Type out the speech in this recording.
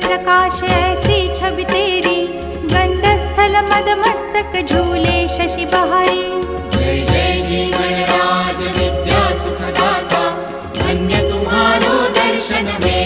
प्रकाश ऐसी छवि तेरी, गंडस्थल मद मस्तक झूले शशि बहारी। जय जय जी गणराज विद्या सुखदाता, धन्य तुम्हारो दर्शन में